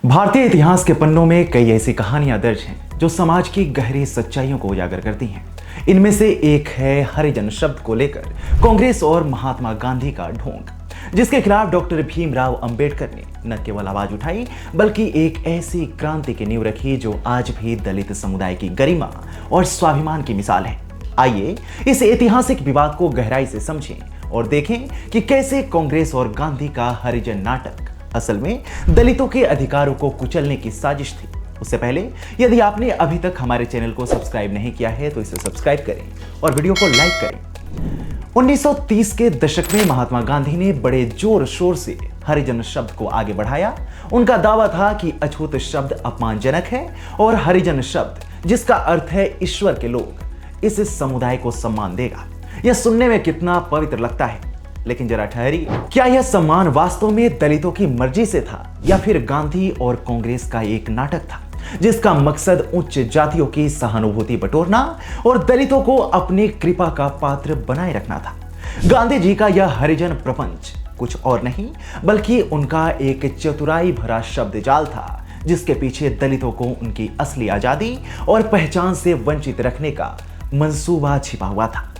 भारतीय इतिहास के पन्नों में कई ऐसी कहानियां दर्ज हैं जो समाज की गहरी सच्चाइयों को उजागर करती हैं। इनमें से एक है हरिजन शब्द को लेकर कांग्रेस और महात्मा गांधी का ढोंग, जिसके खिलाफ डॉक्टर भीमराव अंबेडकर ने न केवल आवाज उठाई बल्कि एक ऐसी क्रांति की नींव रखी जो आज भी दलित समुदाय की गरिमा और स्वाभिमान की मिसाल है। आइए इस ऐतिहासिक विवाद को गहराई से समझें और देखें कि कैसे कांग्रेस और गांधी का हरिजन नाटक असल में दलितों के अधिकारों को कुचलने की साजिश थी। उससे पहले यदि आपने अभी तक हमारे चैनल को सब्सक्राइब नहीं किया है तो इसे सब्सक्राइब करें और वीडियो को लाइक करें। 1930 के दशक में महात्मा गांधी ने बड़े जोर शोर से हरिजन शब्द को आगे बढ़ाया। उनका दावा था कि अछूत शब्द अपमानजनक है और हरिजन शब्द, जिसका अर्थ है ईश्वर के लोग, इस समुदाय को सम्मान देगा। यह सुनने में कितना पवित्र लगता है, लेकिन जरा ठहरिए, क्या यह सम्मान वास्तव में दलितों की मर्जी से था या फिर गांधी और कांग्रेस का एक नाटक था जिसका मकसद उच्च जातियों की सहानुभूति बटोरना और दलितों को अपनी कृपा का पात्र बनाए रखना था? गांधी जी का यह हरिजन प्रपंच कुछ और नहीं बल्कि उनका एक चतुराई भरा शब्द जाल था, जिसके पीछे दलितों को उनकी असली आजादी और पहचान से वंचित रखने का मंसूबा छिपा हुआ था।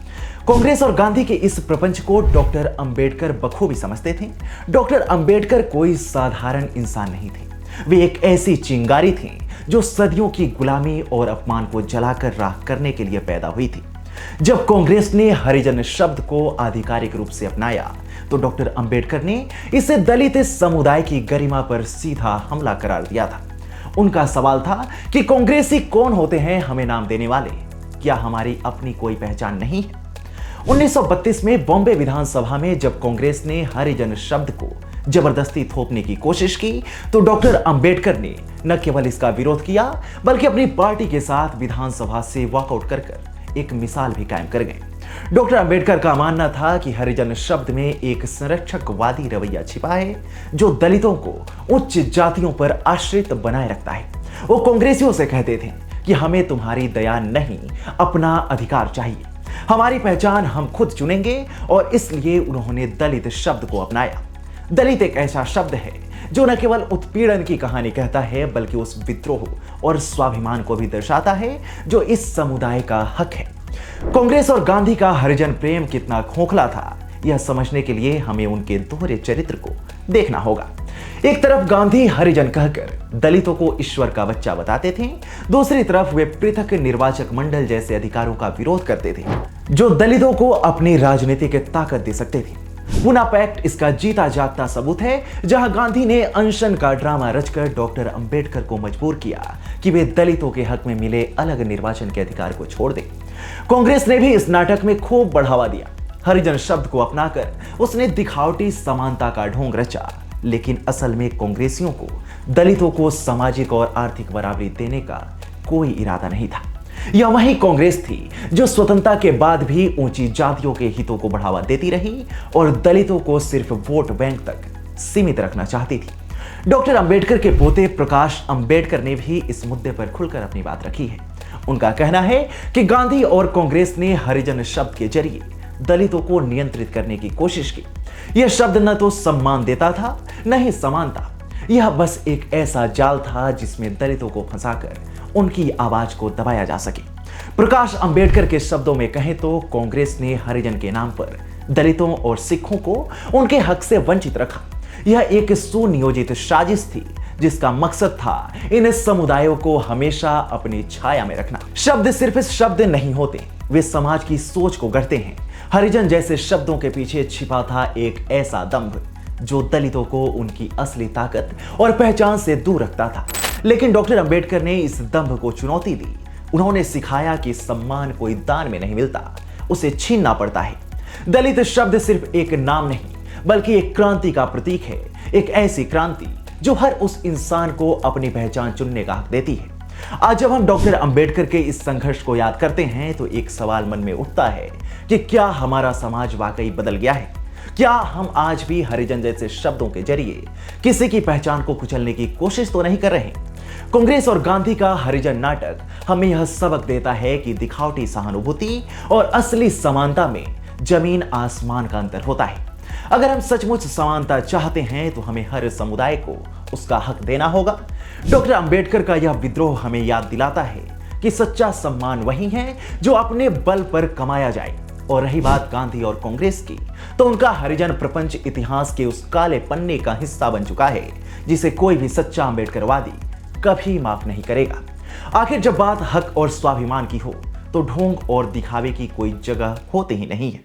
कांग्रेस और गांधी के इस प्रपंच को डॉक्टर अंबेडकर बखूबी समझते थे। डॉक्टर अंबेडकर कोई साधारण इंसान नहीं थे। वे एक ऐसी चिंगारी थी जो सदियों की गुलामी और अपमान को जलाकर राख करने के लिए पैदा हुई थी। जब कांग्रेस ने हरिजन शब्द को आधिकारिक रूप से अपनाया तो डॉक्टर अंबेडकर ने इसे दलित समुदाय की गरिमा पर सीधा हमला करार दिया था। उनका सवाल था कि कांग्रेसी कौन होते हैं हमें नाम देने वाले? क्या हमारी अपनी कोई पहचान नहीं है? 1932 में बॉम्बे विधानसभा में जब कांग्रेस ने हरिजन शब्द को जबरदस्ती थोपने की कोशिश की तो डॉक्टर अंबेडकर ने न केवल इसका विरोध किया बल्कि अपनी पार्टी के साथ विधानसभा से वॉकआउट कर एक मिसाल भी कायम कर गए। डॉक्टर अंबेडकर का मानना था कि हरिजन शब्द में एक संरक्षकवादी रवैया छिपा है जो दलितों को उच्च जातियों पर आश्रित बनाए रखता है। वो कांग्रेसियों से कहते थे कि हमें तुम्हारी दया नहीं, अपना अधिकार चाहिए, हमारी पहचान हम खुद चुनेंगे, और इसलिए उन्होंने दलित शब्द को अपनाया। दलित एक ऐसा शब्द है जो न केवल उत्पीड़न की कहानी कहता है बल्कि उस विद्रोह और स्वाभिमान को भी दर्शाता है जो इस समुदाय का हक है। कांग्रेस और गांधी का हरिजन प्रेम कितना खोखला था, यह समझने के लिए हमें उनके दोहरे चरित्र को देखना होगा। एक तरफ गांधी हरिजन कहकर दलितों को ईश्वर का बच्चा बताते थे, दूसरी तरफ वे पृथक निर्वाचक मंडल जैसे अधिकारों का विरोध करते थे जो दलितों को अपनी राजनीतिक ताकत दे सकते थे। पूना पैक्ट इसका जीता जागता सबूत है, जहां गांधी ने अनशन का ड्रामा रचकर डॉक्टर अंबेडकर को मजबूर किया कि वे दलितों के हक में मिले अलग निर्वाचन के अधिकार को छोड़ दें। कांग्रेस ने भी इस नाटक में खूब बढ़ावा दिया। हरिजन शब्द को अपनाकर उसने दिखावटी समानता का ढोंग रचा, लेकिन असल में कांग्रेसियों को दलितों को सामाजिक और आर्थिक बराबरी देने का कोई इरादा नहीं था। यह वही कांग्रेस थी जो स्वतंत्रता के बाद भी ऊंची जातियों के हितों को बढ़ावा देती रही और दलितों को सिर्फ वोट बैंक तक सीमित रखना चाहती थी। डॉक्टर अंबेडकर के पोते प्रकाश अंबेडकर ने भी इस मुद्दे पर खुलकर अपनी बात रखी है। उनका कहना है कि गांधी और कांग्रेस ने हरिजन शब्द के जरिए दलितों को नियंत्रित करने की कोशिश की। यह शब्द न तो सम्मान देता था न ही समानता, यह बस एक ऐसा जाल था जिसमें दलितों को फंसाकर उनकी आवाज को दबाया जा सके। प्रकाश अंबेडकर के शब्दों में कहें तो कांग्रेस ने हरिजन के नाम पर दलितों और सिखों को उनके हक से वंचित रखा। यह एक सुनियोजित साजिश थी जिसका मकसद था इन समुदायों को हमेशा अपनी छाया में रखना। शब्द सिर्फ शब्द नहीं होते, वे समाज की सोच को गढ़ते हैं। हरिजन जैसे शब्दों के पीछे छिपा था एक ऐसा दंभ जो दलितों को उनकी असली ताकत और पहचान से दूर रखता था। लेकिन डॉक्टर अंबेडकर ने इस दंभ को चुनौती दी। उन्होंने सिखाया कि सम्मान कोई दान में नहीं मिलता, उसे छीनना पड़ता है। दलित शब्द सिर्फ एक नाम नहीं बल्कि एक क्रांति का प्रतीक है, एक ऐसी क्रांति जो हर उस इंसान को अपनी पहचान चुनने का हक देती है। आज जब हम डॉक्टर अंबेडकर के इस संघर्ष को याद करते हैं तो एक सवाल मन में उठता है कि क्या हमारा समाज वाकई बदल गया है? क्या हम आज भी हरिजन जैसे शब्दों के जरिए किसी की पहचान को कुचलने की कोशिश तो नहीं कर रहे? कांग्रेस और गांधी का हरिजन नाटक हमें यह सबक देता है कि दिखावटी सहानुभूति और असली समानता में जमीन आसमान का अंतर होता है। अगर हम सचमुच समानता चाहते हैं तो हमें हर समुदाय को उसका हक देना होगा। डॉक्टर अंबेडकर का यह विद्रोह हमें याद दिलाता है कि सच्चा सम्मान वही है जो अपने बल पर कमाया जाए। और रही बात गांधी और कांग्रेस की, तो उनका हरिजन प्रपंच इतिहास के उस काले पन्ने का हिस्सा बन चुका है जिसे कोई भी सच्चा अंबेडकरवादी कभी माफ नहीं करेगा। आखिर जब बात हक और स्वाभिमान की हो तो ढोंग और दिखावे की कोई जगह होती ही नहीं है।